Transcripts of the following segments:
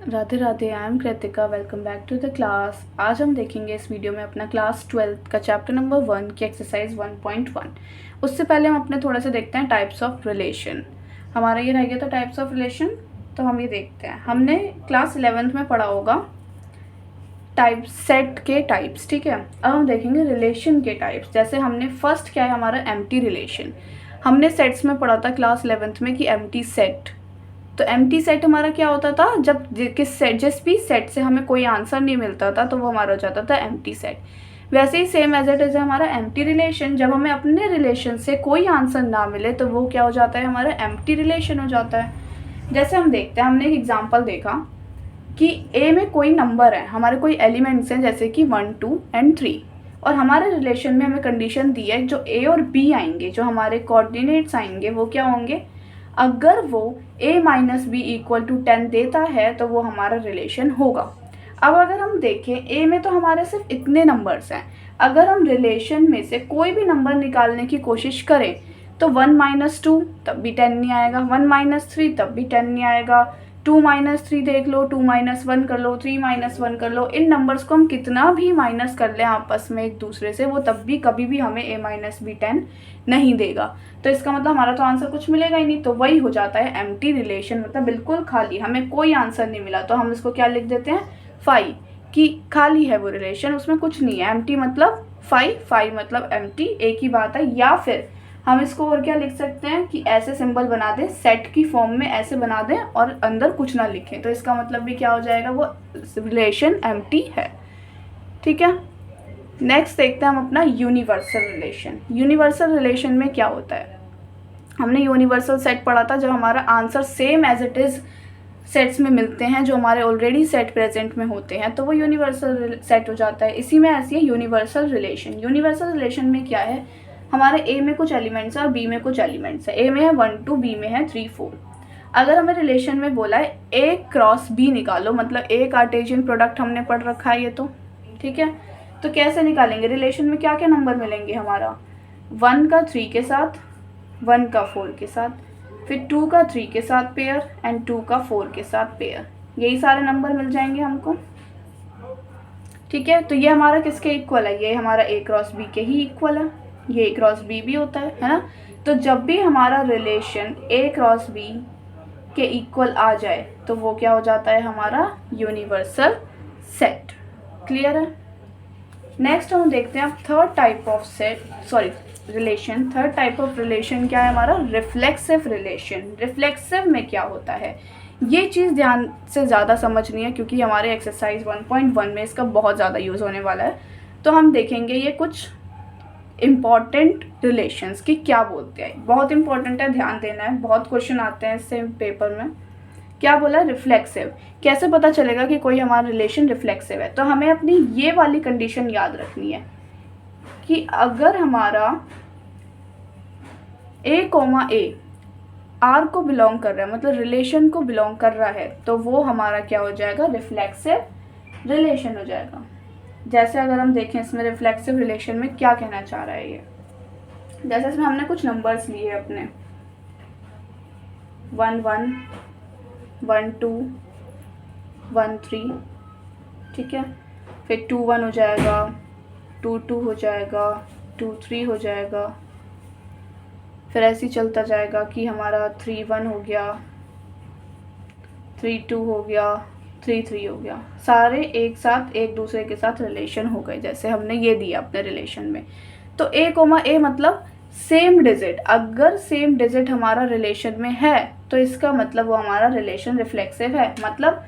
Radhe Radhe. I am Kritika. Welcome back to the class. आज हम देखेंगे इस वीडियो में अपना क्लास 12 का चैप्टर नंबर 1 की एक्सरसाइज 1.1। उससे पहले हम अपने थोड़ा सा देखते हैं टाइप्स ऑफ रिलेशन। हमारा ये रह गया था टाइप्स ऑफ रिलेशन, तो हम ये देखते हैं। हमने क्लास 11th में पढ़ा होगा टाइप्स, सेट के टाइप्स, ठीक है। अब हम देखेंगे रिलेशन के टाइप्स। जैसे हमने फर्स्ट क्या है हमारा एम्प्टी रिलेशन। हमने सेट्स में पढ़ा था क्लास 11th में कि एम्प्टी सेट। तो एम्प्टी सेट हमारा क्या होता था, जब जिस भी सेट से हमें कोई आंसर नहीं मिलता था तो वो हमारा हो जाता था एम्प्टी सेट। वैसे ही सेम एज इट इज हमारा एम्प्टी रिलेशन। जब हमें अपने रिलेशन से कोई आंसर ना मिले तो वो क्या हो जाता है, हमारा एम्प्टी रिलेशन हो जाता है। जैसे हम देखते हैं, हमने एक एग्जाम्पल देखा कि ए में कोई नंबर है, हमारे कोई एलिमेंट्स हैं जैसे कि 1, 2 एंड 3, और हमारे रिलेशन में हमें कंडीशन दी है जो ए और बी आएंगे, जो हमारे कोऑर्डिनेट्स आएंगे वो क्या होंगे, अगर वो a minus b equal to 10 देता है तो वो हमारा रिलेशन होगा। अब अगर हम देखें a में तो हमारे सिर्फ इतने नंबर्स हैं, अगर हम रिलेशन में से कोई भी नंबर निकालने की कोशिश करें तो 1 माइनस 2 तब भी 10 नहीं आएगा, 1 माइनस 3 तब भी 10 नहीं आएगा, 2 माइनस 3 देख लो, 2 माइनस 1 कर लो, 3 माइनस 1 कर लो। इन नंबर्स को हम कितना भी माइनस कर लें आपस में एक दूसरे से, वो तब भी कभी भी हमें a माइनस बी 10 नहीं देगा। तो इसका मतलब हमारा तो आंसर कुछ मिलेगा ही नहीं। तो वही हो जाता है एम्प्टी रिलेशन, मतलब बिल्कुल खाली, हमें कोई आंसर नहीं मिला तो हम इसको क्या लिख देते हैं, फाई, कि खाली है वो रिलेशन, उसमें कुछ नहीं है। एम्प्टी मतलब फाई, फाई मतलब एम्प्टी, एक ही बात है। या फिर हम इसको और क्या लिख सकते हैं कि ऐसे सिंबल बना दें, सेट की फॉर्म में ऐसे बना दें और अंदर कुछ ना लिखें, तो इसका मतलब भी क्या हो जाएगा, वो रिलेशन एम्प्टी है, ठीक है। नेक्स्ट देखते हैं हम अपना यूनिवर्सल रिलेशन। यूनिवर्सल रिलेशन में क्या होता है, हमने यूनिवर्सल सेट पढ़ा था जब हमारा answer same as it is sets में मिलते हैं जो हमारे ऑलरेडी सेट प्रेजेंट में होते हैं, तो वो यूनिवर्सल सेट हो जाता है। इसी में ऐसी है यूनिवर्सल रिलेशन। यूनिवर्सल रिलेशन में क्या है, हमारे ए में कुछ एलिमेंट्स है और बी में कुछ एलिमेंट्स है। ए में है 1, 2, बी में है 3, 4। अगर हमें रिलेशन में बोला है ए क्रॉस बी निकालो, मतलब ए कार्टेशियन प्रोडक्ट हमने पढ़ रखा है ये, तो ठीक है। तो कैसे निकालेंगे, रिलेशन में क्या क्या नंबर मिलेंगे हमारा, 1 का 3 के साथ, 1 का 4 के साथ, फिर 2 का 3 के साथ पेयर एंड 2 का 4 के साथ पेयर, यही सारे नंबर मिल जाएंगे हमको, ठीक है। तो ये हमारा किसके इक्वल है, ये हमारा ए क्रॉस बी के ही इक्वल है, ये ए क्रॉस बी भी होता है ना। तो जब भी हमारा रिलेशन ए क्रॉस बी के इक्वल आ जाए तो वो क्या हो जाता है, हमारा यूनिवर्सल सेट। क्लियर है। नेक्स्ट हम देखते हैं अब third type of relation. Third type of relation क्या है हमारा, रिफ्लेक्सिव रिलेशन। रिफ्लेक्सिव में क्या होता है, ये चीज़ ध्यान से ज़्यादा समझनी है क्योंकि हमारे एक्सरसाइज 1.1 में इसका बहुत ज़्यादा यूज़ होने वाला है। तो हम देखेंगे ये कुछ इम्पॉर्टेंट रिलेशंस की क्या बोलते हैं, बहुत इंपॉर्टेंट है, ध्यान देना है, बहुत क्वेश्चन आते हैं इससे पेपर में। क्या बोला, रिफ्लेक्सिव। कैसे पता चलेगा कि कोई हमारा रिलेशन रिफ्लेक्सिव है, तो हमें अपनी ये वाली कंडीशन याद रखनी है कि अगर हमारा a, आर को बिलोंग कर रहा है, मतलब रिलेशन को बिलोंग कर रहा है, तो वो हमारा क्या हो जाएगा, रिफ्लेक्सिव रिलेशन हो जाएगा। जैसे अगर हम देखें इसमें रिफ्लेक्सिव रिलेशन में क्या कहना चाह रहा है ये, जैसे इसमें हमने कुछ नंबर्स लिए अपने 1, 1, 1, 2, 1, 3, ठीक है। फिर 2, 1 हो जाएगा, 2, 2 हो जाएगा, 2, 3 हो जाएगा, फिर ऐसे ही चलता जाएगा कि हमारा 3, 1 हो गया, 3, 2 हो गया, 3, 3 हो गया, सारे एक साथ एक दूसरे के साथ रिलेशन हो गए, जैसे हमने ये दिया अपने रिलेशन में। तो a, मतलब सेम डिजिट, अगर सेम डिजिट हमारा रिलेशन में है तो इसका मतलब वो हमारा रिलेशन रिफ्लेक्सिव है। मतलब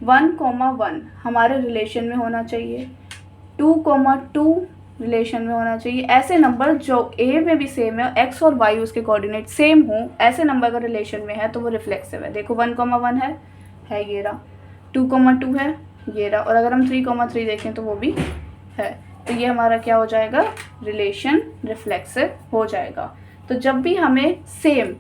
1, 1 हमारे रिलेशन में होना चाहिए, 2, 2 रिलेशन में होना चाहिए। ऐसे नंबर जो ए में भी सेम है, एक्स और वाई उसके कोऑर्डिनेट सेम हो, ऐसे नंबर अगर रिलेशन में है तो वो रिफ्लेक्सिव है। देखो 1, 1 है ये रहा, 2, 2 है ये रहा, और अगर हम 3, 3 देखें तो वो भी है। तो ये हमारा क्या हो जाएगा, रिलेशन रिफ्लेक्सिव हो जाएगा। तो जब भी हमें सेम,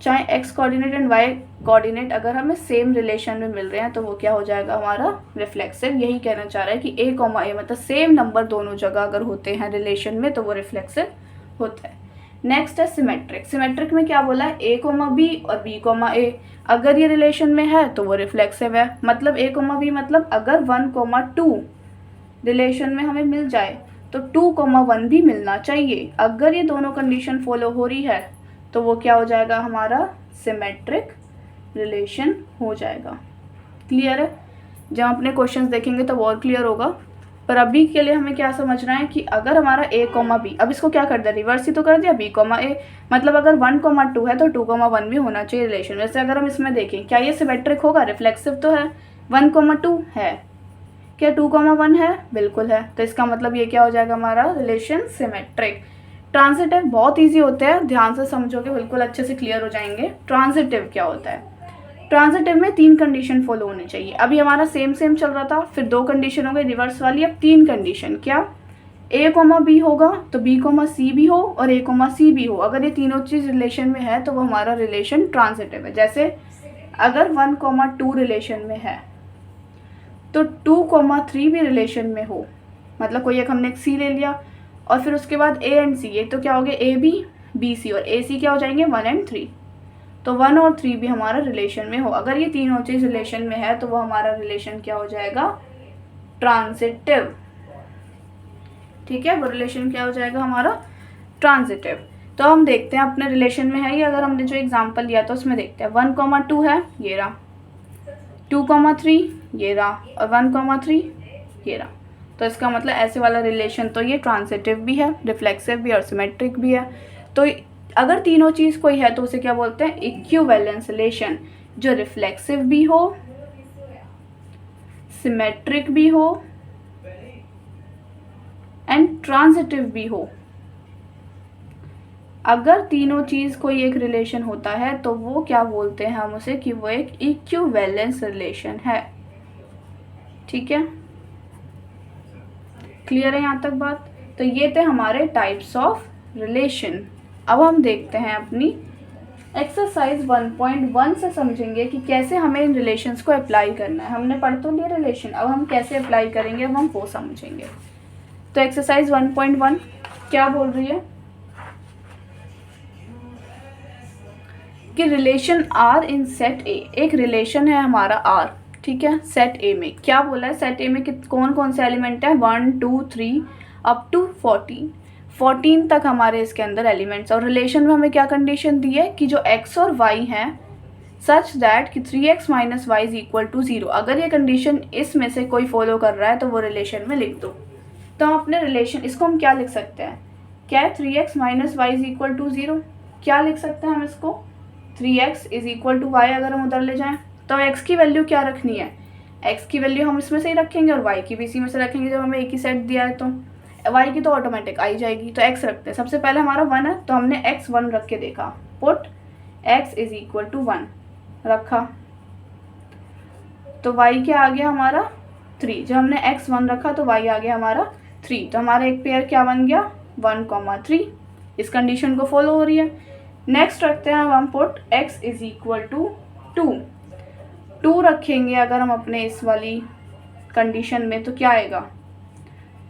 चाहे x coordinate and y coordinate अगर हमें सेम रिलेशन में मिल रहे हैं तो वो क्या हो जाएगा, हमारा रिफ्लेक्सिव। यही कहना चाह रहा है कि a, मतलब सेम नंबर दोनों जगह अगर होते हैं रिलेशन में तो वो रिफ्लेक्सिव होता है। नेक्स्ट है सिमेट्रिक। सिमेट्रिक में क्या बोला है, a कोमा बी और b कोमा a। अगर ये रिलेशन में है तो वो रिफ्लेक्सिव है। मतलब a कोमा बी मतलब अगर 1 कोमा 2 रिलेशन में हमें मिल जाए तो 2 कोमा 1 भी मिलना चाहिए। अगर ये दोनों कंडीशन फॉलो हो रही है तो वो क्या हो जाएगा, हमारा सिमेट्रिक रिलेशन हो जाएगा। क्लियर है? जब अपने क्वेश्चंस देखेंगे तब और क्लियर होगा, पर अभी के लिए हमें क्या समझना है कि अगर हमारा a कोमा बी, अब इसको क्या कर दिया, रिवर्स ही तो कर दिया, b कोमा a, मतलब अगर 1 कोमा 2 है तो 2 कोमा 1 भी होना चाहिए रिलेशन। वैसे अगर हम इसमें देखें क्या ये सिमेट्रिक होगा, रिफ्लेक्सिव तो है, 1 कोमा 2 है, क्या 2 कोमा 1 है, बिल्कुल है, तो इसका मतलब ये क्या हो जाएगा हमारा रिलेशन सिमेट्रिक। ट्रांजिटिव बहुत ईजी होते हैं, ध्यान से समझोगे बिल्कुल अच्छे से क्लियर हो जाएंगे। ट्रांजिटिव क्या होता है, ट्रांजिटिव में 3 कंडीशन फॉलो होनी चाहिए। अभी हमारा सेम चल रहा था, फिर 2 कंडीशन हो गई रिवर्स वाली, अब 3 कंडीशन। क्या, a कोमा बी होगा तो b कोमा सी भी हो और a कोमा सी भी हो। अगर ये तीनों चीज़ रिलेशन में है तो वो हमारा रिलेशन ट्रांजिटिव है। जैसे अगर 1 कोमा 2 रिलेशन में है तो 2 कोमा 3 भी रिलेशन में हो, मतलब कोई एक हमने एक c ले लिया और फिर उसके बाद a एंड c, ये तो क्या हो गया a b b c, और a c क्या हो जाएंगे 1 एंड 3, तो 1 और 3 भी हमारा रिलेशन में हो। अगर ये तीनों चीज़ रिलेशन में है तो वो हमारा रिलेशन क्या हो जाएगा, ट्रांजिटिव। ठीक है, वो रिलेशन क्या हो जाएगा हमारा ट्रांजिटिव। तो हम देखते हैं अपने रिलेशन में है ये। अगर हमने जो एग्जांपल लिया था उसमें देखते हैं 1 कोमा 2 है, ये रहा, 2 कोमा 3 ये रहा, और 1 कोमा 3 ये रहा। तो इसका मतलब ऐसे वाला रिलेशन तो ये ट्रांजिटिव भी है, रिफ्लेक्सिव भी और सिमेट्रिक भी है। तो अगर तीनों चीज़ कोई है तो उसे क्या बोलते हैं, इक्विवेलेंस रिलेशन, जो रिफ्लेक्सिव भी हो, सिमेट्रिक भी हो एंड ट्रांजिटिव भी हो। अगर तीनों चीज़ कोई एक रिलेशन होता है तो वो क्या बोलते हैं हम उसे, कि वो एक इक्विवेलेंस रिलेशन है। ठीक है, क्लियर है यहाँ तक बात? तो ये थे हमारे टाइप्स ऑफ रिलेशन। अब हम देखते हैं अपनी एक्सरसाइज 1.1 से समझेंगे कि कैसे हमें इन रिलेशंस को अप्लाई करना है। हमने पढ़ तो लिया रिलेशन, अब हम कैसे अप्लाई करेंगे अब हम वो समझेंगे। तो एक्सरसाइज 1.1 क्या बोल रही है कि relation R in set A. एक रिलेशन है हमारा आर, ठीक है, सेट ए में। क्या बोला है, सेट ए में कौन कौन से एलिमेंट है, 1 2 3 अप टू 14 तक हमारे इसके अंदर एलिमेंट्स। और रिलेशन में हमें क्या कंडीशन दी है कि जो x और y हैं सच दैट कि 3x minus y is equal to 0। अगर ये कंडीशन इसमें से कोई फॉलो कर रहा है तो वो रिलेशन में लिख दो। तो हम अपने रिलेशन, इसको हम क्या लिख सकते हैं, क्या है 3x minus y is equal to 0, क्या लिख सकते हैं हम इसको, 3x is equal to Y. अगर हम उधर ले जाएं तो x की वैल्यू क्या रखनी है, x की वैल्यू हम इसमें से ही रखेंगे और y की भी इसी में से रखेंगे। जब हमें एक ही सेट दिया है तो y की तो ऑटोमेटिक आई जाएगी, तो x रखते हैं। सबसे पहले हमारा 1 है तो हमने x 1 रख के देखा, put x is equal to 1 रखा, तो y क्या आ गया हमारा 3। जब हमने x 1 रखा तो y आ गया हमारा 3, तो हमारा एक पेयर क्या बन गया 1,3। इस कंडीशन को फॉलो हो रही है। नेक्स्ट रखते हैं हम put x is equal to 2 रखेंगे अगर हम अपने इस वाली कंडीशन में, तो क्या आएगा,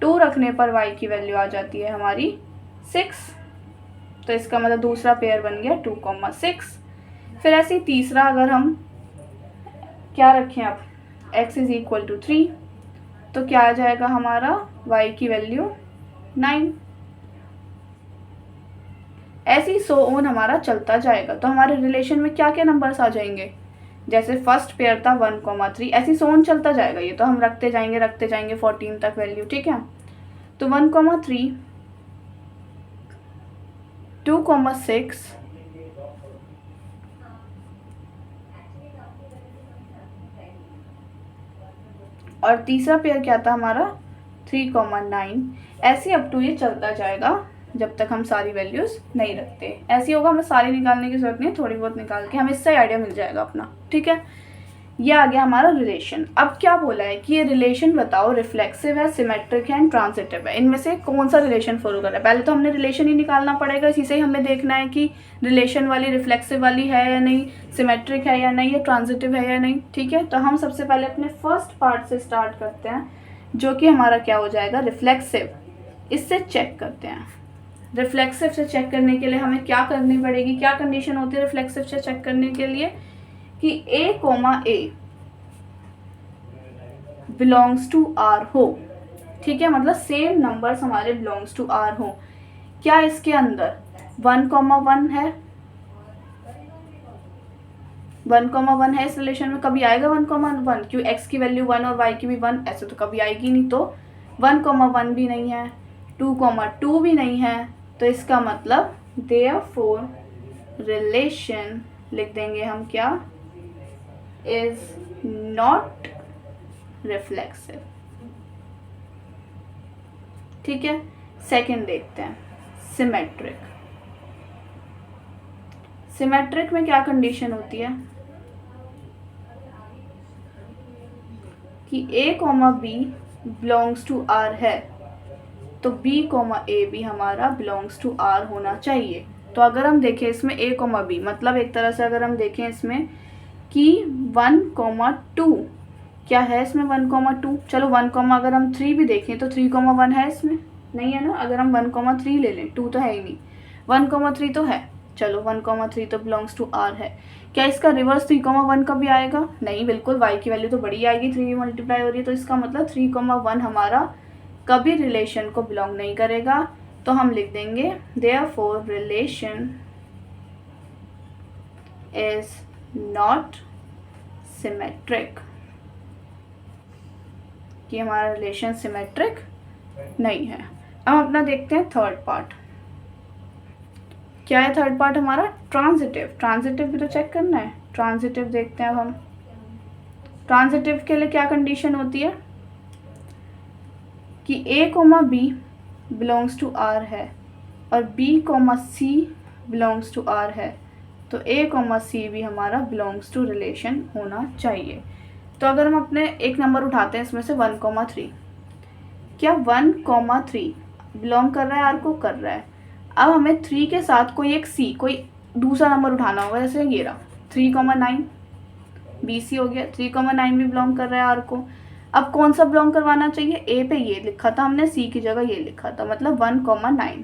2 रखने पर y की वैल्यू आ जाती है हमारी 6। तो इसका मतलब दूसरा पेयर बन गया 2,6। फिर ऐसे ही तीसरा अगर हम क्या रखें, अब x इज इक्वल टू 3, तो क्या आ जाएगा हमारा y की वैल्यू 9। ऐसे ही 100 ऑन हमारा चलता जाएगा। तो हमारे रिलेशन में क्या क्या नंबर्स आ जाएंगे, जैसे फर्स्ट पेयर था 1,3, ऐसे ही 100 ऑन चलता जाएगा। ये तो हम रखते जाएंगे 14 तक वैल्यू, ठीक है। तो 1,3, 2,6, और तीसरा पेयर क्या था हमारा 3,9। ऐसे अप टू ये चलता जाएगा जब तक हम सारी वैल्यूज़ नहीं रखते। ऐसे होगा, हमें सारी निकालने की जरूरत नहीं है, थोड़ी बहुत निकाल के हमें इससे आइडिया मिल जाएगा अपना, ठीक है। ये आ गया हमारा रिलेशन। अब क्या बोला है कि ये रिलेशन बताओ रिफ्लेक्सिव है, सिमेट्रिक है एंड ट्रांजिटिव है, इनमें से कौन सा रिलेशन फॉलो कर रहा है। पहले तो हमने रिलेशन ही निकालना पड़ेगा, इसी से ही हमें देखना है कि रिलेशन वाली रिफ्लेक्सिव वाली है या नहीं, सिमेट्रिक है या नहीं, या ट्रांजिटिव है या नहीं, ठीक है। तो हम सबसे पहले अपने फर्स्ट पार्ट से स्टार्ट करते हैं, जो कि हमारा क्या हो जाएगा रिफ्लेक्सिव। इससे चेक करते हैं, रिफ्लेक्सिव से चेक करने के लिए हमें क्या करनी पड़ेगी, क्या कंडीशन होती है रिफ्लेक्सिव से चेक करने के लिए कि A, A belongs to R हो, ठीक है, मतलब सेम नंबर्स हमारे बिलोंग्स टू R हो। क्या इसके अंदर 1,1 है, 1,1 है इस रिलेशन में? कभी आएगा 1,1? क्यों, x की वैल्यू 1 और y की भी 1, ऐसे तो कभी आएगी नहीं। तो 1,1 भी नहीं है, 2,2 भी नहीं है, तो इसका मतलब देयरफॉर रिलेशन लिख देंगे हम क्या, इज नॉट रिफ्लेक्सिव, ठीक है। सेकंड देखते हैं, सिमेट्रिक। सिमेट्रिक में क्या कंडीशन होती है कि A, B belongs to R है, तो B, A भी हमारा बिलोंग्स टू R होना चाहिए। तो अगर हम देखें इसमें A, B, मतलब एक तरह से अगर हम देखें इसमें कि 1,2 क्या है इसमें, 1,2, चलो 1, अगर हम 3 भी देखें तो 3,1 है इसमें, नहीं है ना। अगर हम 1,3 ले लें, 2 तो है ही नहीं, 1,3 तो है, चलो 1,3 तो बिलोंग्स टू R है। क्या इसका रिवर्स 3,1 का भी आएगा? नहीं, बिल्कुल, y की वैल्यू तो बड़ी आएगी, 3 मल्टीप्लाई हो रही है, तो इसका मतलब 3,1 हमारा कभी रिलेशन को बिलोंग नहीं करेगा। तो हम लिख देंगे therefore relation is not symmetric, कि हमारा रिलेशन सिमेट्रिक नहीं है। अब अपना देखते हैं थर्ड पार्ट। क्या है थर्ड पार्ट हमारा? ट्रांजिटिव। ट्रांजिटिव भी तो चेक करना है। ट्रांजिटिव देखते हैं अब हम। ट्रांजिटिव के लिए क्या कंडीशन होती है कि A, B belongs to R है और B, C belongs to R है, तो A, C भी हमारा बिलोंग्स टू रिलेशन होना चाहिए। तो अगर हम अपने एक नंबर उठाते हैं इसमें से 1,3, क्या 1,3 बिलोंग कर रहा है R को? कर रहा है। अब हमें 3 के साथ कोई एक C, कोई दूसरा नंबर उठाना होगा, जैसे ये रहा 3,9, BC हो गया। 3,9 भी बिलोंग कर रहा है R को। अब कौन सा बिलोंग करवाना चाहिए? A पे ये लिखा था हमने, C की जगह ये लिखा था, मतलब 1,9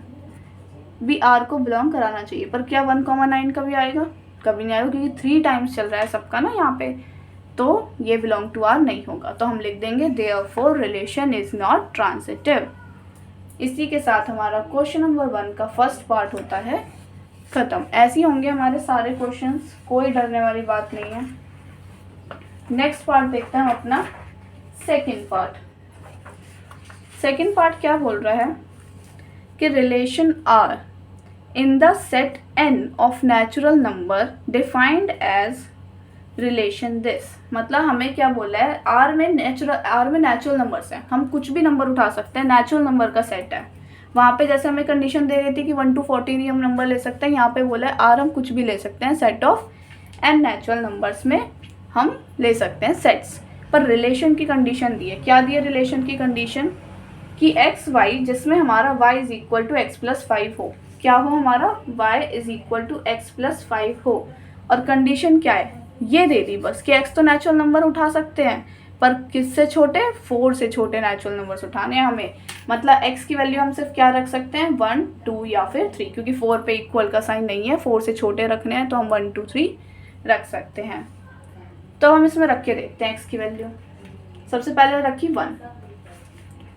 भी R को बिलोंग कराना चाहिए। पर क्या 1,9 कभी आएगा? कभी नहीं आएगा, क्योंकि 3 टाइम्स चल रहा है सबका ना यहाँ पे, तो ये बिलोंग टू R नहीं होगा। तो हम लिख देंगे therefore relation is not transitive. इसी के साथ हमारा क्वेश्चन नंबर 1 का फर्स्ट पार्ट होता है खत्म। ऐसे ही होंगे हमारे सारे क्वेश्चंस, कोई डरने वाली बात नहीं है। नेक्स्ट पार्ट देखते हैं हम अपना सेकंड पार्ट। सेकंड पार्ट क्या बोल रहा है कि relation R in the set N of natural number defined as relation this. मतलब हमें क्या बोला है, R में नेचुरल नंबर्स हैं, हम कुछ भी नंबर उठा सकते हैं, नेचुरल नंबर का सेट है। वहाँ पे जैसे हमें कंडीशन दे रही थी कि 1 to 14 ही हम नंबर ले सकते हैं, यहाँ पे बोला है R हम कुछ भी ले सकते हैं, set of N natural numbers में हम ले सकते हैं सेट्स। पर रिलेशन की कंडीशन दी है। क्या दी है रिलेशन की कंडीशन? कि एक्स वाई जिसमें हमारा y is equal to x plus 5 हो। क्या हो हमारा? y is equal to x plus 5 हो। और कंडीशन क्या है? ये दे दी बस कि x तो नेचुरल नंबर उठा सकते हैं, पर किससे छोटे? 4 से छोटे नेचुरल नंबर्स उठाने हैं हमें। मतलब x की वैल्यू हम सिर्फ क्या रख सकते हैं? 1, 2 या फिर 3, क्योंकि 4 पे इक्वल का साइन नहीं है, 4 से छोटे रखने हैं, तो हम 1, 2, 3 रख सकते हैं। तो हम इसमें रख के देखते हैं x की वैल्यू। सबसे पहले रखी 1,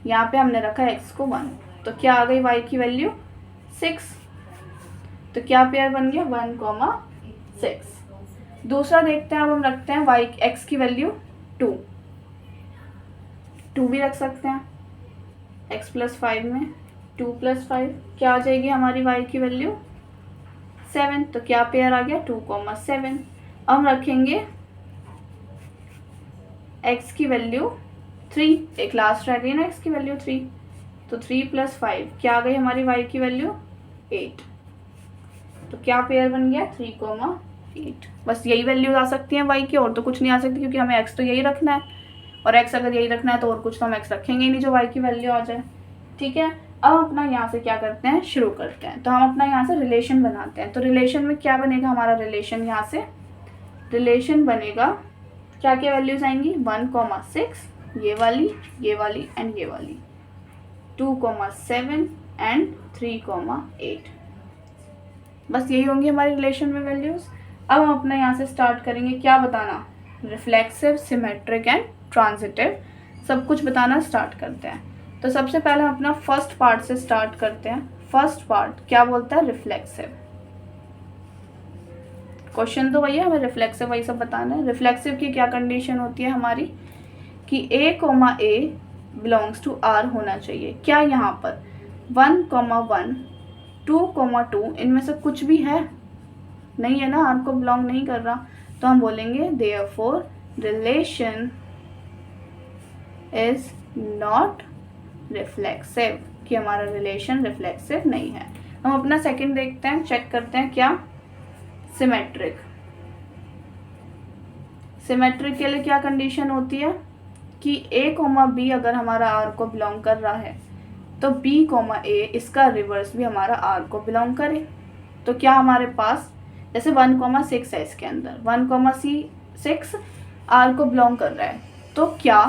यहाँ पे हमने रखा x को 1, तो क्या आ गई y की वैल्यू? 6। तो क्या पेयर बन गया? 1, 6। दूसरा देखते हैं, अब हम रखते हैं x की वैल्यू 2 भी रख सकते हैं x प्लस 5 में। 2 प्लस 5 क्या आ जाएगी हमारी y की वैल्यू? 7। तो क्या पेयर आ गया? 2, 7। अब हम रखेंगे x की वैल्यू 3, एक लास्ट रह गई ना x की वैल्यू 3, तो 3 प्लस 5 क्या आ गई हमारी y की वैल्यू? 8। तो क्या पेयर बन गया? 3, 8। बस यही वैल्यूज आ सकती हैं y की, और तो कुछ नहीं आ सकती, क्योंकि हमें x तो यही रखना है, और x अगर यही रखना है तो और कुछ तो हम x रखेंगे ही नहीं जो y की वैल्यू आ जाए। ठीक है, अब अपना यहाँ से क्या करते हैं, शुरू करते हैं। तो हम अपना यहाँ से रिलेशन बनाते हैं। तो रिलेशन में क्या बनेगा हमारा रिलेशन? यहाँ से रिलेशन बनेगा, क्या क्या वैल्यूज आएंगी? 1, 6, ये वाली एंड ये वाली, 2, 7 एंड 3,8। बस यही होंगी हमारी रिलेशन में वैल्यूज़। अब हम अपना यहाँ से स्टार्ट करेंगे, क्या बताना, रिफ्लेक्सिव, सिमेट्रिक एंड ट्रांजिटिव, सब कुछ बताना स्टार्ट करते हैं। तो सबसे पहले हम अपना फर्स्ट पार्ट से स्टार्ट करते हैं। फर्स्ट पार्ट क्या बोलता है, रिफ्लेक्सिव। क्वेश्चन तो वही है, हमें रिफ्लेक्सिव वही सब बताना है। रिफ्लेक्सिव की क्या कंडीशन होती है हमारी कि a, बिलोंग्स टू r होना चाहिए। क्या यहाँ पर 1,1, 2,2 इनमें से कुछ भी है, नहीं है ना, r को बिलोंग नहीं कर रहा, तो हम बोलेंगे therefore relation is not reflexive, कि हमारा रिलेशन रिफ्लेक्सिव नहीं है। हम अपना सेकंड देखते हैं, चेक करते हैं क्या, सिमेट्रिक। सिमेट्रिक के लिए क्या कंडीशन होती है कि a, b अगर हमारा r को बिलोंग कर रहा है तो b, a इसका रिवर्स भी हमारा r को बिलोंग करे। तो क्या हमारे पास जैसे 1,6 है, इसके अंदर 1,6 r को बिलोंग कर रहा है, तो क्या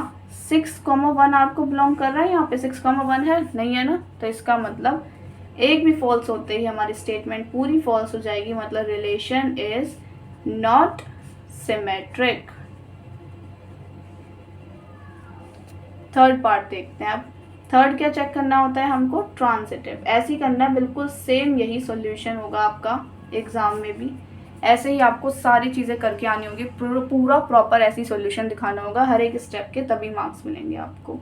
6,1 r को बिलोंग कर रहा है, यहाँ पे 6,1 है, नहीं है ना, तो इसका मतलब एक भी फॉल्स होते ही हमारी स्टेटमेंट पूरी फॉल्स हो जाएगी, मतलब relation is not symmetric. Third part देखते हैं अब। थर्ड क्या चेक करना होता है हमको, ट्रांजिटिव। ऐसे ही करना है, बिल्कुल सेम यही सॉल्यूशन होगा आपका एग्जाम में भी, ऐसे ही आपको सारी चीज़ें करके आनी होगी, पूरा प्रॉपर ऐसी सॉल्यूशन दिखाना होगा हर एक स्टेप के, तभी मार्क्स मिलेंगे आपको।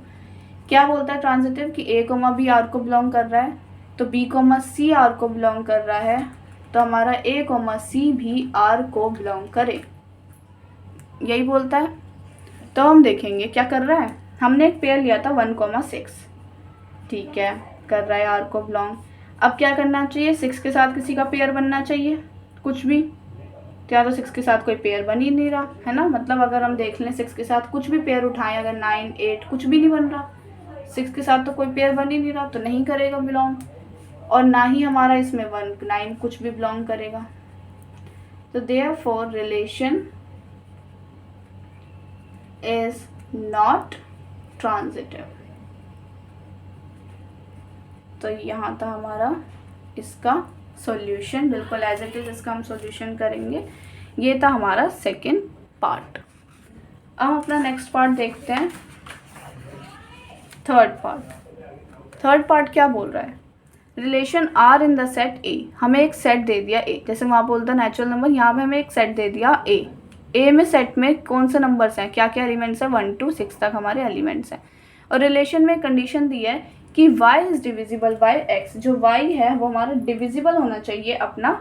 क्या बोलता है ट्रांजिटिव कि a, b r को बिलोंग कर रहा है, तो b, c r को बिलोंग कर रहा है, तो हमारा a, c भी r को बिलोंग करे, यही बोलता है। तो हम देखेंगे क्या कर रहा है, हमने एक पेयर लिया था 1,6, ठीक है, कर रहा है r को बिलोंग। अब क्या करना चाहिए, 6 के साथ किसी का पेयर बनना चाहिए, कुछ भी, तो या तो 6 के साथ कोई पेयर बन ही नहीं रहा है ना, मतलब अगर हम देख लें 6 के साथ कुछ भी पेयर उठाएं, अगर 9, 8 कुछ भी नहीं बन रहा, 6 के साथ तो कोई पेयर बन ही नहीं रहा, तो नहीं करेगा बिलोंग, और ना ही हमारा इसमें 1, 9 कुछ भी बिलोंग करेगा। तो therefore relation is not transitive. तो यहाँ था हमारा इसका सॉल्यूशन, बिल्कुल एज इट इज इसका हम सॉल्यूशन करेंगे। ये था हमारा सेकंड पार्ट। अब हम अपना नेक्स्ट पार्ट देखते हैं, थर्ड पार्ट। थर्ड पार्ट क्या बोल रहा है, relation R in the set A, हमें एक सेट दे दिया ए, जैसे वहाँ बोलता नेचुरल नंबर, यहाँ पे हमें एक सेट दे दिया ए में सेट में कौन से नंबर्स हैं, क्या क्या एलिमेंट्स हैं, 1 to 6 तक हमारे एलिमेंट्स हैं, और रिलेशन में कंडीशन दी है कि y is divisible by x, जो y है वो हमारा डिविजिबल होना चाहिए अपना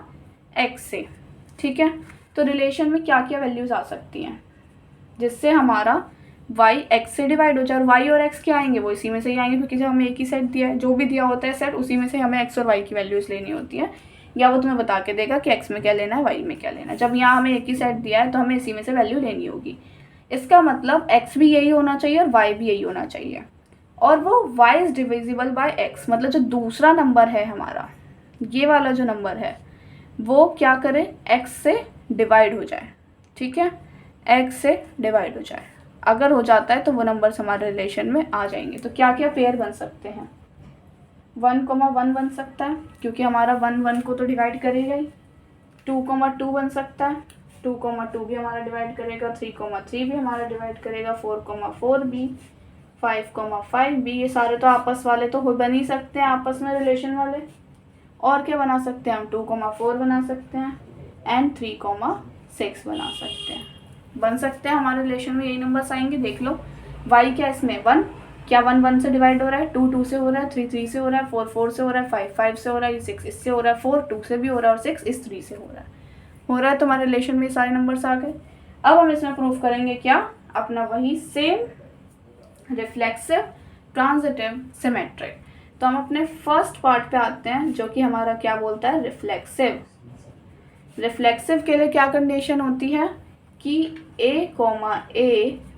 x से, ठीक है। तो रिलेशन में क्या क्या वैल्यूज़ आ सकती हैं जिससे हमारा y x से डिवाइड हो जाए, और y और x क्या आएंगे, वो इसी में से ही आएंगे, क्योंकि जब हमें एक ही सेट दिया है, जो भी दिया होता है सेट, उसी में से हमें x और y की वैल्यूज़ लेनी होती है, या वो तुम्हें बता के देगा कि x में क्या लेना है, y में क्या लेना है। जब यहाँ हमें एक ही सेट दिया है तो हमें इसी में से वैल्यू लेनी होगी, इसका मतलब x भी यही होना चाहिए और y भी यही होना चाहिए, और वो y is divisible by x, मतलब जो दूसरा नंबर है हमारा, ये वाला जो नंबर है वो क्या करे, x से डिवाइड हो जाए, ठीक है, x से डिवाइड हो जाए। अगर हो जाता है तो वो नंबर्स हमारे रिलेशन में आ जाएंगे। तो क्या क्या पेयर बन सकते हैं, 1,1 बन सकता है, क्योंकि हमारा 1 को तो डिवाइड करेगा ही, 2,2 बन सकता है, 2,2 भी हमारा डिवाइड करेगा, 3,3 भी हमारा डिवाइड करेगा, 4,4 भी, 5,5 भी, ये सारे तो आपस वाले तो बन ही सकते हैं, आपस में रिलेशन वाले। और क्या बना सकते हैं हम, 2,4 बना सकते हैं एंड 3,6 बना सकते हैं, बन सकते हैं, हमारे रिलेशन में यही नंबर्स आएंगे। देख लो y क्या इसमें 1, क्या 1 से डिवाइड हो रहा है, 2 से हो रहा है, 3 से हो रहा है, 4 से हो रहा है, 5 से हो रहा है, 6 इससे हो रहा है, 4 2 से भी हो रहा है, और 6 इस 3 से हो रहा है, तो हमारे रिलेशन में सारे नंबर्स आ गए। अब हम इसमें प्रूफ करेंगे क्या, अपना वही सेम रिफ्लेक्सिव, ट्रांजिटिव, सिमेट्रिक। तो हम अपने फर्स्ट पार्ट पे आते हैं, जो कि हमारा क्या बोलता है, रिफ्लेक्सिव। रिफ्लेक्सिव के लिए क्या कंडीशन होती है कि a,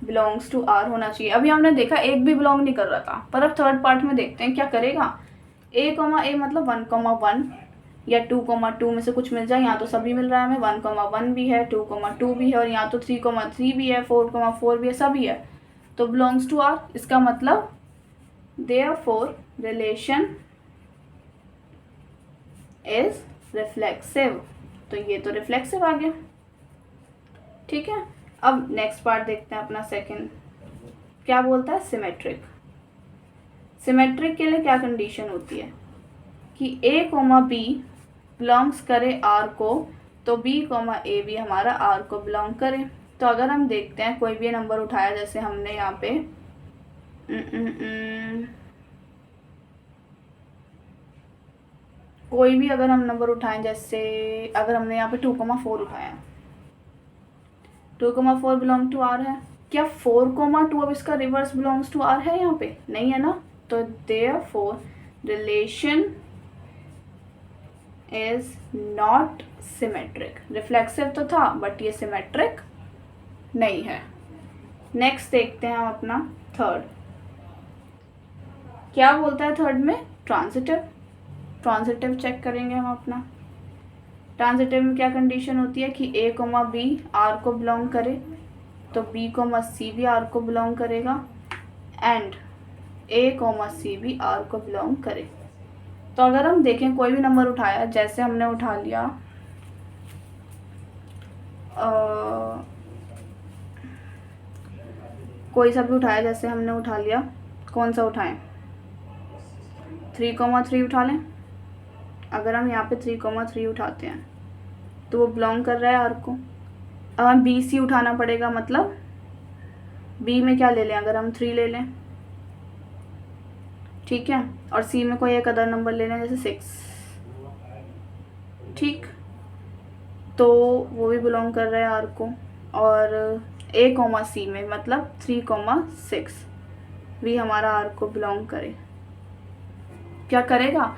बिलोंग्स टू r होना चाहिए। अभी हमने देखा एक भी बिलोंग नहीं कर रहा था, पर अब थर्ड पार्ट में देखते हैं क्या करेगा, a, मतलब 1,1 या 2,2 में से कुछ मिल जाए, यहाँ तो सभी मिल रहा है हमें, 1,1 भी है, 2,2 भी है, और यहाँ तो 3,3 भी है, 4,4 भी है, सभी है, तो बिलोंग्स टू r। इसका मतलब देयरफॉर रिलेशन इज रिफ्लेक्सिव, तो ये तो रिफ्लेक्सिव आ गया। ठीक है, अब नेक्स्ट पार्ट देखते हैं अपना सेकंड, क्या बोलता है सिमेट्रिक। सिमेट्रिक के लिए क्या कंडीशन होती है कि a कोमा बी बिलोंग्स करे r को, तो b कोमा ए भी हमारा r को बिलोंग करे। तो अगर हम देखते हैं कोई भी नंबर उठाया, जैसे हमने यहाँ पे कोई भी अगर हम नंबर उठाएं, जैसे अगर हमने यहाँ पे 2,4 उठाया, 2,4 बिलोंग टू आर है, क्या 4,2 अब इसका रिवर्स बिलोंग्स टू आर है? यहाँ पे नहीं है ना, तो therefore relation is not symmetric. Reflexive तो था बट ये सिमेट्रिक नहीं है। नेक्स्ट देखते हैं हम अपना थर्ड, क्या बोलता है थर्ड में, ट्रांजिटिव। ट्रांजिटिव चेक करेंगे हम अपना। ट्रांजिटिव में क्या कंडीशन होती है कि a कोमा बी आर को बिलोंग करे, तो b कोमा सी भी आर को बिलोंग करेगा, एंड a कोमा सी भी आर को बिलोंग करे। तो अगर हम देखें कोई भी नंबर उठाया, जैसे हमने उठा लिया कोई सा भी उठाया, जैसे हमने उठा लिया, कौन सा उठाएं, 3,3 उठा लें। अगर हम यहाँ पे 3,3 उठाते हैं तो वो बिलोंग कर रहा है आर को। अब हम बी सी उठाना पड़ेगा, मतलब बी में क्या ले लें, अगर हम 3 ले लें, ठीक है, और सी में कोई एक अदर नंबर ले लें जैसे 6, ठीक, तो वो भी बिलोंग कर रहा है आर को। और ए कोमा सी में मतलब 3,6 भी हमारा आर को बिलोंग करे। क्या करेगा,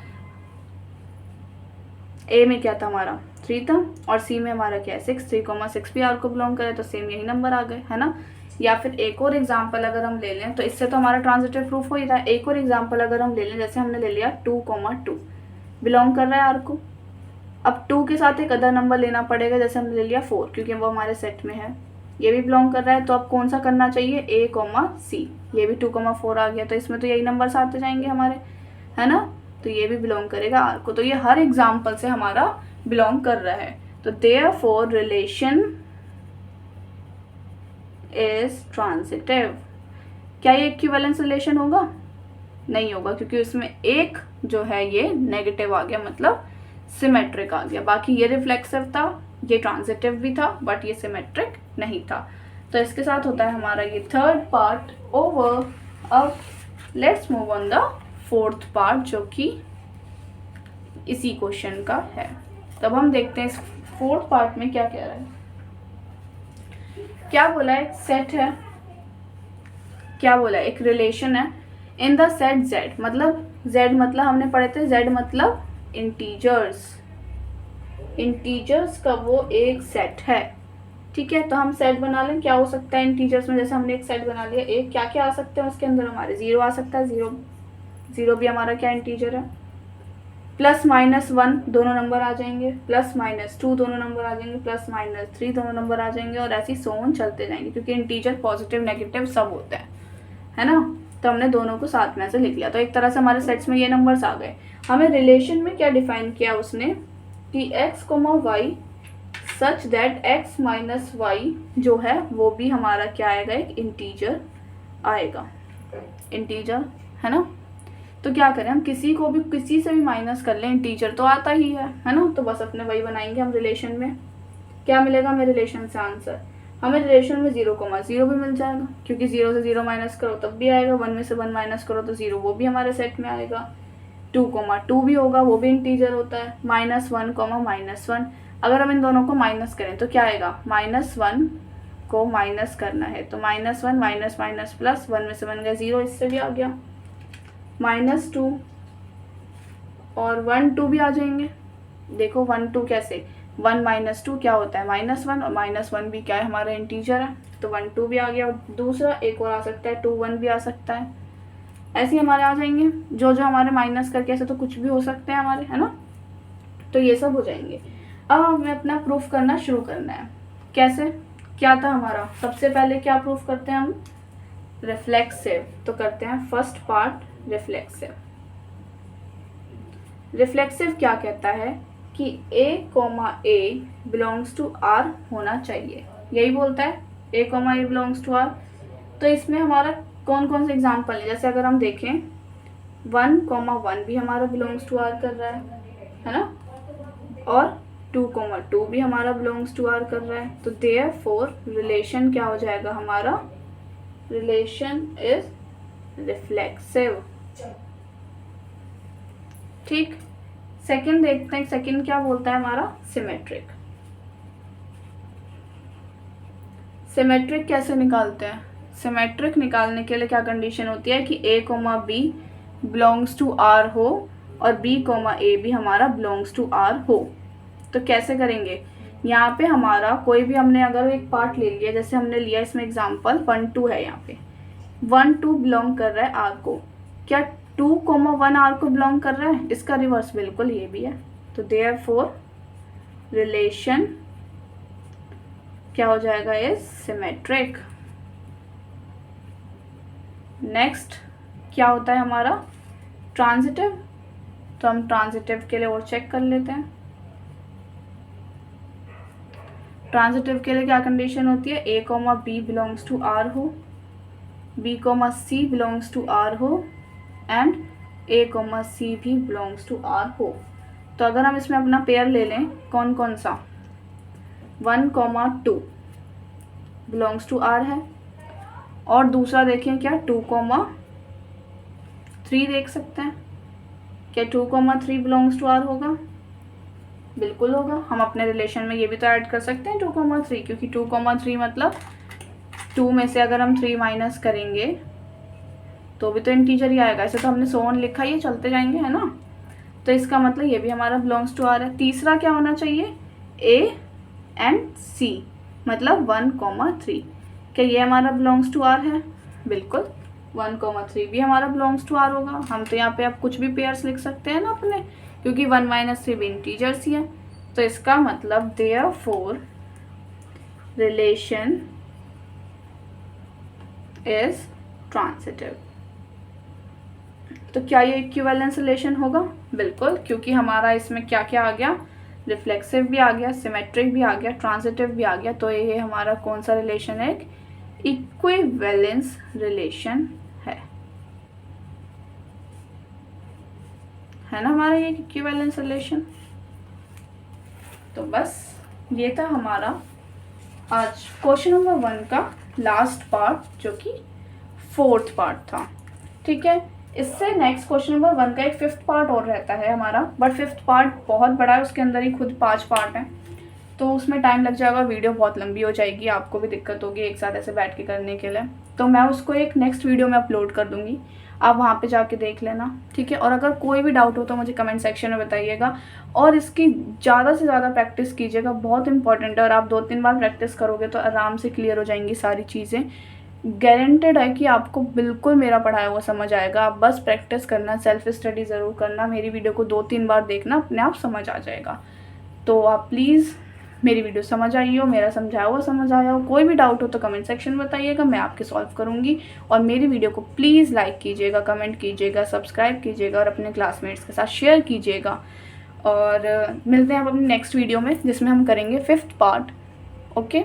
ए में क्या था हमारा 3 था, और सी में हमारा क्या है 6, 3,6 भी आर को बिलोंग करे, तो सेम यही नंबर आ गए, है ना। या फिर एक और एग्जांपल अगर हम ले लें, तो इससे तो हमारा ट्रांजिटिव प्रूफ हो ही था। एक और एग्जांपल अगर हम ले लें, जैसे हमने ले लिया 2,2 बिलोंग कर रहा है आर को। अब 2 के साथ एक अदर नंबर लेना पड़ेगा, जैसे हमने ले लिया 4, क्योंकि वो हमारे सेट में है, ये भी बिलोंग कर रहा है। तो अब कौन सा करना चाहिए, ए कोमा सी, ये भी 2,4 आ गया, तो इसमें तो यही नंबर आते जाएंगे हमारे, है ना, तो ये भी बिलोंग करेगा आर को। तो ये हर एग्जाम्पल से हमारा बिलोंग कर रहा है। तो देयरफॉर रिलेशन इज ट्रांजिटिव। क्या ये इक्विवेलेंस रिलेशन होगा? नहीं होगा, क्योंकि इसमें एक जो है ये नेगेटिव आ गया, मतलब सिमेट्रिक आ गया। बाकी ये रिफ्लेक्सिव था, ये ट्रांजिटिव भी था, बट ये सिमेट्रिक नहीं था। तो इसके साथ होता है हमारा ये थर्ड पार्ट ओवर। अब let's move on the fourth part, जो कि इसी क्वेश्चन का है। तब हम देखते हैं इस फोर्थ पार्ट में क्या कह रहा है। क्या बोला है, एक सेट है, क्या बोला है, एक रिलेशन है इन द सेट z, मतलब z मतलब हमने पढ़े थे z मतलब इंटीजर्स, इंटीजर्स का वो एक सेट है, ठीक है। तो हम सेट बना लें, क्या हो सकता है इंटीजर्स में, जैसे हमने एक सेट बना लिया, एक क्या क्या आ सकते हैं उसके अंदर, हमारे 0 आ सकता है, 0 भी हमारा क्या इंटीजर है, +-1 दोनों नंबर आ जाएंगे, +-2 दोनों नंबर आ जाएंगे, +-3 दोनों नंबर आ जाएंगे, और ऐसे सो ऑन चलते जाएंगे, क्योंकि इंटीजर पॉजिटिव नेगेटिव सब होता है ना। तो हमने दोनों को साथ में से लिख लिया, तो एक तरह से हमारे सेट्स में ये नंबर्स आ गए। हमें रिलेशन में क्या डिफाइन किया उसने कि x, y such that x - y जो है वो भी हमारा क्या आएगा, एक इंटीजर आएगा, इंटीजर, है ना। तो क्या करें, हम किसी को भी किसी से भी माइनस कर लें, इंटीजर तो आता ही है ना। तो बस अपने वही बनाएंगे हम रिलेशन में। क्या मिलेगा हमें रिलेशन से आंसर, हमें रिलेशन में 0,0 भी मिल जाएगा, क्योंकि 0 से 0 माइनस करो तब भी आएगा, 1 में से 1 माइनस करो तो 0, वो भी हमारे सेट में आएगा। 2,2 भी होगा, वो भी इंटीजर होता है। -1, -1, अगर हम इन दोनों को माइनस करें तो क्या आएगा, -1 को माइनस करना है, तो -1 माइनस माइनस प्लस, 1 में से 1 गया 0, इससे भी आ गया। -2 और 1, 2 भी आ जाएंगे। देखो 1, 2 कैसे, 1 - 2 क्या होता है -1, और -1 भी क्या है, हमारा इंटीजर है, तो 1, 2 भी आ गया। और दूसरा एक और आ सकता है 2, 1 भी आ सकता है, ऐसे ही हमारे आ जाएंगे। जो जो हमारे माइनस करके, ऐसे तो कुछ भी हो सकते हैं हमारे, है ना। तो ये सब हो जाएंगे। अब हमें अपना प्रूफ करना शुरू करना है। कैसे, क्या था हमारा, सबसे पहले क्या प्रूफ करते हैं हम, रिफ्लेक्सिव। तो करते हैं फर्स्ट पार्ट रिफ्लेक्सिव। रिफ्लेक्सिव क्या कहता है कि A, A belongs to R होना चाहिए, यही बोलता है A, A belongs to R। तो इसमें हमारा कौन कौन से एग्जाम्पल है, जैसे अगर हम देखें 1, 1 भी हमारा बिलोंग्स टू R कर रहा है ना, और 2, 2 भी हमारा बिलोंग्स टू R कर रहा है। तो देयरफॉर रिलेशन क्या हो जाएगा हमारा, रिलेशन इज रिफ्लेक्सिव। ठीक, सेकंड देखते हैं, सेकंड क्या बोलता है हमारा, सिमेट्रिक। सिमेट्रिक कैसे निकालते हैं, सिमेट्रिक निकालने के लिए क्या कंडीशन होती है कि A, B belongs to R हो और B, A भी हमारा बिलोंग्स टू R हो। तो कैसे करेंगे, यहाँ पे हमारा कोई भी हमने अगर एक पार्ट ले लिया, जैसे हमने लिया इसमें एग्जांपल 1, 2 है, यहाँ पे 1, 2 बिलोंग कर रहा है R को, क्या 2, 1 R को बिलोंग कर रहा है, इसका रिवर्स बिल्कुल ये भी है। तो देयरफॉर रिलेशन क्या हो जाएगा, इज सिमेट्रिक। नेक्स्ट क्या होता है हमारा, ट्रांजिटिव। तो हम ट्रांजिटिव के लिए और चेक कर लेते हैं। ट्रांजिटिव के लिए क्या कंडीशन होती है, A, B belongs to R हो, B, C belongs to R हो एंड A, C भी बिलोंग्स टू R हो। तो अगर हम इसमें अपना पेयर ले लें, कौन कौन सा, 1, 2 बिलोंग्स टू R है, और दूसरा देखें क्या 2, 3 देख सकते हैं, क्या 2, 3 बिलोंग्स टू R होगा, बिल्कुल होगा। हम अपने रिलेशन में ये भी तो ऐड कर सकते हैं 2, 3, क्योंकि 2, 3 मतलब 2 में से अगर हम 3 माइनस करेंगे तो भी तो इंटीजर ही आएगा, ऐसे तो हमने सोन लिखा, ये चलते जाएंगे, है ना। तो इसका मतलब ये भी हमारा बिलोंग्स टू R है। तीसरा क्या होना चाहिए, A एंड C मतलब 1, 3, क्या ये हमारा बिलोंग्स टू R है, बिल्कुल 1, 3 भी हमारा बिलोंग्स टू R होगा। हम तो यहाँ पे आप कुछ भी पेयर्स लिख सकते हैं ना अपने, क्योंकि 1 - 3 भी इंटीजर्स ही है। तो इसका मतलब देयरफॉर रिलेशन इज ट्रांजिटिव। तो क्या ये इक्विवेलेंस रिलेशन होगा, बिल्कुल, क्योंकि हमारा इसमें क्या क्या आ गया, रिफ्लेक्सिव भी आ गया, सिमेट्रिक भी आ गया, ट्रांजिटिव भी आ गया। तो ये हमारा कौन सा रिलेशन है, इक्विवेलेंस रिलेशन है ना हमारा ये इक्विवेलेंस रिलेशन। तो बस ये था हमारा आज क्वेश्चन नंबर 1 का लास्ट पार्ट, जो कि 4th पार्ट था। ठीक है, इससे नेक्स्ट क्वेश्चन नंबर 1 का एक 5th पार्ट और रहता है हमारा, बट 5th पार्ट बहुत बड़ा है, उसके अंदर ही खुद 5 पार्ट हैं, तो उसमें टाइम लग जाएगा, वीडियो बहुत लंबी हो जाएगी, आपको भी दिक्कत होगी एक साथ ऐसे बैठ के करने के लिए। तो मैं उसको एक नेक्स्ट वीडियो में अपलोड कर दूंगी, आप वहाँ पे जाके देख लेना। ठीक है, और अगर कोई भी डाउट हो तो मुझे कमेंट सेक्शन में बताइएगा, और इसकी ज़्यादा से ज़्यादा प्रैक्टिस कीजिएगा, बहुत इंपॉर्टेंट है। और आप 2-3 बार प्रैक्टिस करोगे तो आराम से क्लियर हो जाएंगी सारी चीज़ें। गारंटेड है कि आपको बिल्कुल मेरा पढ़ाया हुआ समझ आएगा। आप बस प्रैक्टिस करना, सेल्फ स्टडी ज़रूर करना, मेरी वीडियो को 2-3 बार देखना, अपने आप समझ आ जाएगा। तो आप प्लीज़ मेरी वीडियो समझ आई हो, मेरा समझाया हुआ समझ आया हो, कोई भी डाउट हो तो कमेंट सेक्शन में बताइएगा, मैं आपके सॉल्व करूँगी। और मेरी वीडियो को प्लीज़ लाइक कीजिएगा, कमेंट कीजिएगा, सब्सक्राइब कीजिएगा और अपने क्लासमेट्स के साथ शेयर कीजिएगा। और मिलते हैं अब अपनी नेक्स्ट वीडियो में, जिसमें हम करेंगे 5th पार्ट। ओके,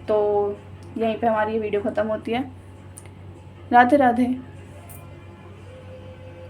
तो यहीं पे हमारी ये वीडियो ख़त्म होती है। राधे राधे।